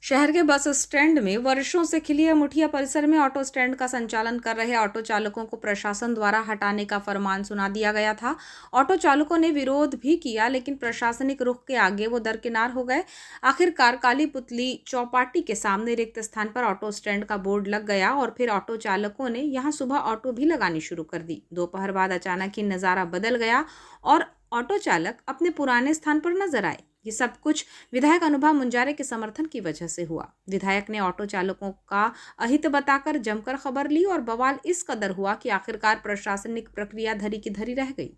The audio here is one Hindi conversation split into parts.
शहर के बस स्टैंड में वर्षों से खिली मुठिया परिसर में ऑटो स्टैंड का संचालन कर रहे ऑटो चालकों को प्रशासन द्वारा हटाने का फरमान सुना दिया गया था। ऑटो चालकों ने विरोध भी किया, लेकिन प्रशासनिक रुख के आगे वो दरकिनार हो गए। आखिरकार काली पुतली चौपाटी के सामने रिक्त स्थान पर ऑटो स्टैंड का बोर्ड लग गया और फिर ऑटो चालकों ने यहां सुबह ऑटो भी लगानी शुरू कर दी। दोपहर बाद अचानक ही नज़ारा बदल गया और ऑटो चालक अपने पुराने स्थान पर नजर आए। ये सब कुछ विधायक अनुभा मुंजारे के समर्थन की वजह से हुआ। विधायक ने ऑटो चालकों का अहित बताकर जमकर खबर ली और बवाल इस कदर हुआ कि आखिरकार प्रशासनिक प्रक्रिया धरी की धरी रह गई।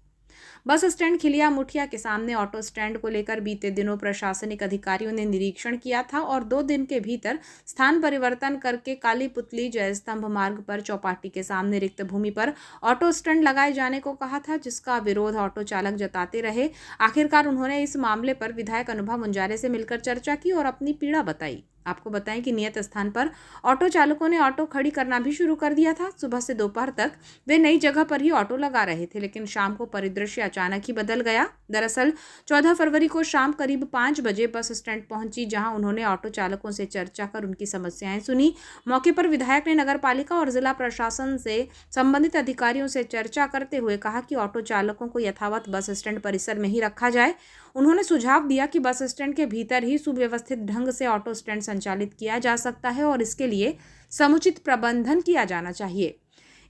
बस स्टैंड खिलिया मुठिया के सामने ऑटो स्टैंड को लेकर बीते दिनों प्रशासनिक अधिकारियों ने निरीक्षण किया था और 2 दिन के भीतर स्थान परिवर्तन करके काली पुतली जयस्तंभ मार्ग पर चौपाटी के सामने रिक्त भूमि पर ऑटो स्टैंड लगाए जाने को कहा था, जिसका विरोध ऑटो चालक जताते रहे। आखिरकार उन्होंने इस मामले पर विधायक अनुभा मुंजारे से मिलकर चर्चा की और अपनी पीड़ा बताई। आपको बताएं कि नियत स्थान पर ऑटो चालकों ने ऑटो खड़ी करना भी शुरू कर दिया था। सुबह से दोपहर तक वे नई जगह पर ही ऑटो लगा रहे थे, लेकिन शाम को परिदृश्य अचानक ही बदल गया। दरअसल 14 फरवरी को शाम करीब 5 बजे बस स्टैंड पहुंची, जहां उन्होंने ऑटो चालकों से चर्चा कर उनकी समस्याएं सुनी। मौके पर विधायक ने नगर पालिका और जिला प्रशासन से संबंधित अधिकारियों से चर्चा करते हुए कहा कि ऑटो चालकों को यथावत बस स्टैंड परिसर में ही रखा जाए। उन्होंने सुझाव दिया कि बस स्टैंड के भीतर ही सुव्यवस्थित ढंग से ऑटो स्टैंड संचालित किया जा सकता है और इसके लिए समुचित प्रबंधन किया जाना चाहिए।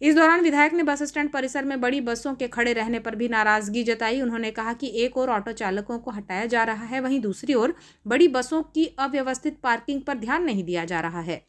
इस दौरान विधायक ने बस स्टैंड परिसर में बड़ी बसों के खड़े रहने पर भी नाराजगी जताई। उन्होंने कहा कि एक ओर ऑटो चालकों को हटाया जा रहा है, वहीं दूसरी ओर बड़ी बसों की अव्यवस्थित पार्किंग पर ध्यान नहीं दिया जा रहा है।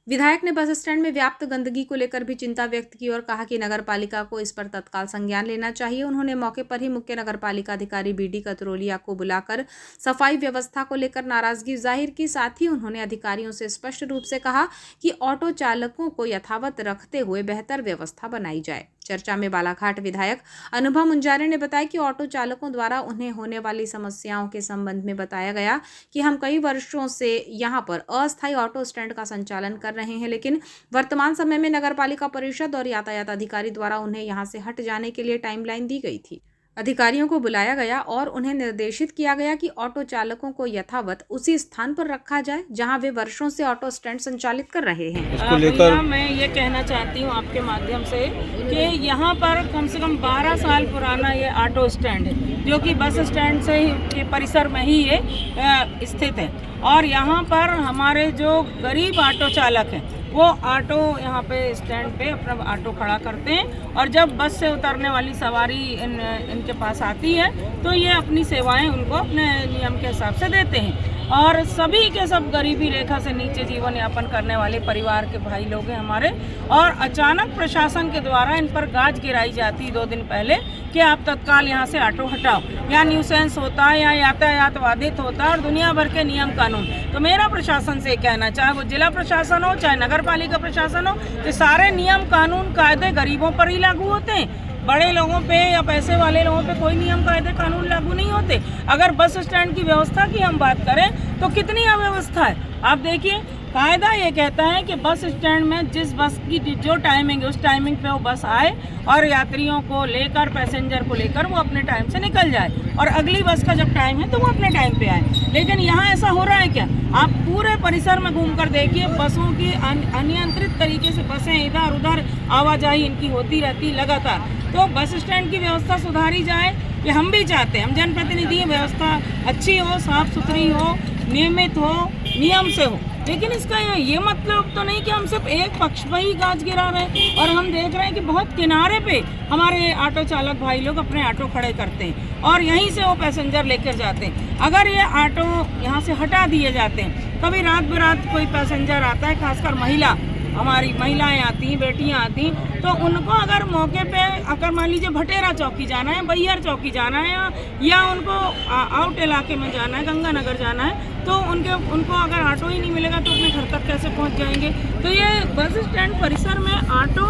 विधायक ने बस स्टैंड में व्याप्त गंदगी को लेकर भी चिंता व्यक्त की और कहा कि नगर पालिका को इस पर तत्काल संज्ञान लेना चाहिए। उन्होंने मौके पर ही मुख्य नगर पालिका अधिकारी बीडी कतरोलिया को बुलाकर सफाई व्यवस्था को लेकर नाराजगी जाहिर की। साथ ही उन्होंने अधिकारियों से स्पष्ट रूप से कहा कि ऑटो चालकों को यथावत रखते हुए बेहतर व्यवस्था बनाई जाए। चर्चा में बालाघाट विधायक अनुभा मुंजारे ने बताया कि ऑटो चालकों द्वारा उन्हें होने वाली समस्याओं के संबंध में बताया गया कि हम कई वर्षों से यहां पर अस्थायी ऑटो स्टैंड का संचालन कर रहे हैं, लेकिन वर्तमान समय में नगर पालिका परिषद और यातायात अधिकारी द्वारा उन्हें यहां से हट जाने के लिए टाइमलाइन दी गई थी। अधिकारियों को बुलाया गया और उन्हें निर्देशित किया गया कि ऑटो चालकों को यथावत उसी स्थान पर रखा जाए जहां वे वर्षों से ऑटो स्टैंड संचालित कर रहे हैं। इसको लेकर मैं ये कहना चाहती हूँ आपके माध्यम से कि यहाँ पर कम से कम 12 साल पुराना ये ऑटो स्टैंड है, जो कि बस स्टैंड से के परिसर में ही ये स्थित है। और यहाँ पर हमारे जो गरीब ऑटो चालक हैं वो ऑटो यहाँ पे स्टैंड पे अपना ऑटो खड़ा करते हैं और जब बस से उतरने वाली सवारी इनके पास आती है तो ये अपनी सेवाएं उनको अपने नियम के हिसाब से देते हैं। और सभी के सब गरीबी रेखा से नीचे जीवन यापन करने वाले परिवार के भाई लोग हैं हमारे। और अचानक प्रशासन के द्वारा इन पर गाज गिराई जाती 2 दिन पहले कि आप तत्काल यहाँ से ऑटो हटाओ, या न्यूसेंस होता है या यातायात बाधित होता है और दुनिया भर के नियम कानून। तो मेरा प्रशासन से कहना, चाहे वो जिला प्रशासन हो चाहे नगर पालिका प्रशासन हो, कि सारे नियम कानून कायदे गरीबों पर ही लागू होते हैं। बड़े लोगों पे या पैसे वाले लोगों पे कोई नियम कायदे कानून लागू नहीं होते। अगर बस स्टैंड की व्यवस्था की हम बात करें तो कितनी अव्यवस्था है। आप देखिए, कायदा ये कहता है कि बस स्टैंड में जिस बस की जो टाइमिंग है उस टाइमिंग पे वो बस आए और यात्रियों को लेकर, पैसेंजर को लेकर वो अपने टाइम से निकल जाए और अगली बस का जब टाइम है तो वो अपने टाइम पे आए। लेकिन यहाँ ऐसा हो रहा है क्या? आप पूरे परिसर में घूमकर देखिए, बसों की अनियंत्रित तरीके से बसें इधर उधर आवाजाही इनकी होती रहती लगातार। तो बस स्टैंड की व्यवस्था सुधारी जाए, ये हम भी चाहते हैं। हम जनप्रतिनिधि, व्यवस्था अच्छी हो, साफ सुथरी हो, नियमित हो, नियम से हो। लेकिन इसका ये मतलब तो नहीं कि हम सिर्फ एक पक्ष पर ही गाज गिरा रहे हैं। और हम देख रहे हैं कि बहुत किनारे पे हमारे ऑटो चालक भाई लोग अपने ऑटो खड़े करते हैं और यहीं से वो पैसेंजर लेकर जाते हैं। अगर ये ऑटो यहाँ से हटा दिए जाते हैं, कभी रात बेरात कोई पैसेंजर आता है, खासकर हमारी महिलाएं आती हैं, बेटियां आती हैं, तो उनको अगर मौके पे अगर मान लीजिए भटेरा चौकी जाना है, बैहर चौकी जाना है या उनको आउट इलाके में जाना है, गंगानगर जाना है, तो उनको अगर ऑटो ही नहीं मिलेगा तो अपने घर तक कैसे पहुंच जाएंगे। तो ये बस स्टैंड परिसर में ऑटो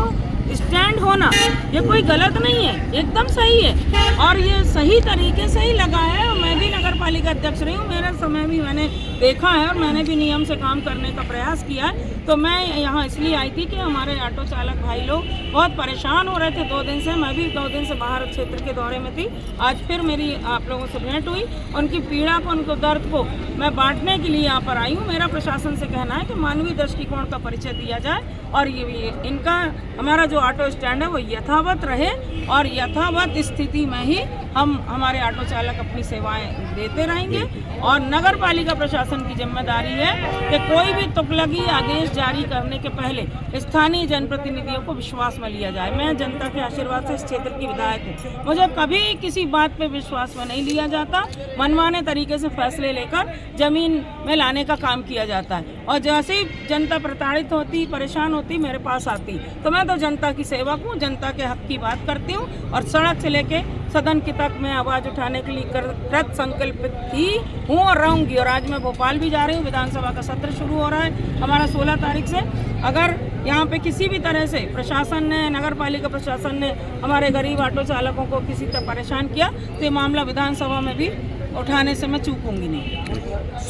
स्टैंड होना ये कोई गलत नहीं है, एकदम सही है और ये सही तरीके से ही लगा है। और मैं भी नगर पालिका अध्यक्ष रही हूँ, मेरे समय भी मैंने देखा है और मैंने भी नियम से काम करने का प्रयास किया है। तो मैं यहाँ इसलिए आई थी कि हमारे ऑटो चालक भाई लोग बहुत परेशान हो रहे थे 2 दिन से। मैं भी 2 दिन से बाहर क्षेत्र के दौरे में थी। आज फिर मेरी आप लोगों से भेंट हुई। उनकी पीड़ा को, उनको दर्द को मैं बांटने के लिए यहाँ पर आई हूँ। मेरा प्रशासन से कहना है कि मानवीय दृष्टिकोण का परिचय दिया जाए और ये इनका हमारा जो ऑटो स्टैंड है वो यथावत रहे और यथावत स्थिति में ही हम हमारे ऑटो चालक अपनी सेवाएं देते रहेंगे। और नगर पालिका प्रशासन की जिम्मेदारी है कि कोई भी तुगलकी आदेश जारी करने के पहले स्थानीय जनप्रतिनिधियों को विश्वास में लिया जाए। मैं जनता के आशीर्वाद से इस क्षेत्र की विधायक हूँ। मुझे कभी किसी बात पे विश्वास में नहीं लिया जाता। मनमाने तरीके से फैसले लेकर जमीन में लाने का काम किया जाता है और जैसे ही जनता प्रताड़ित होती, परेशान होती, मेरे पास आती तो मैं तो जनता की सेवक हूँ, जनता के हक की बात करती हूँ और सड़क से लेके सदन की तक मैं आवाज़ उठाने के लिए कृत संकल्पित थी हूँ और रहूँगी। और आज मैं भोपाल भी जा रही हूँ। विधानसभा का सत्र शुरू हो रहा है हमारा 16 तारीख से। अगर यहाँ पे किसी भी तरह से प्रशासन ने, नगर पालिका प्रशासन ने हमारे गरीब ऑटो चालकों को किसी तरह परेशान किया तो ये मामला विधानसभा में भी उठाने से मैं चूकूंगी नहीं।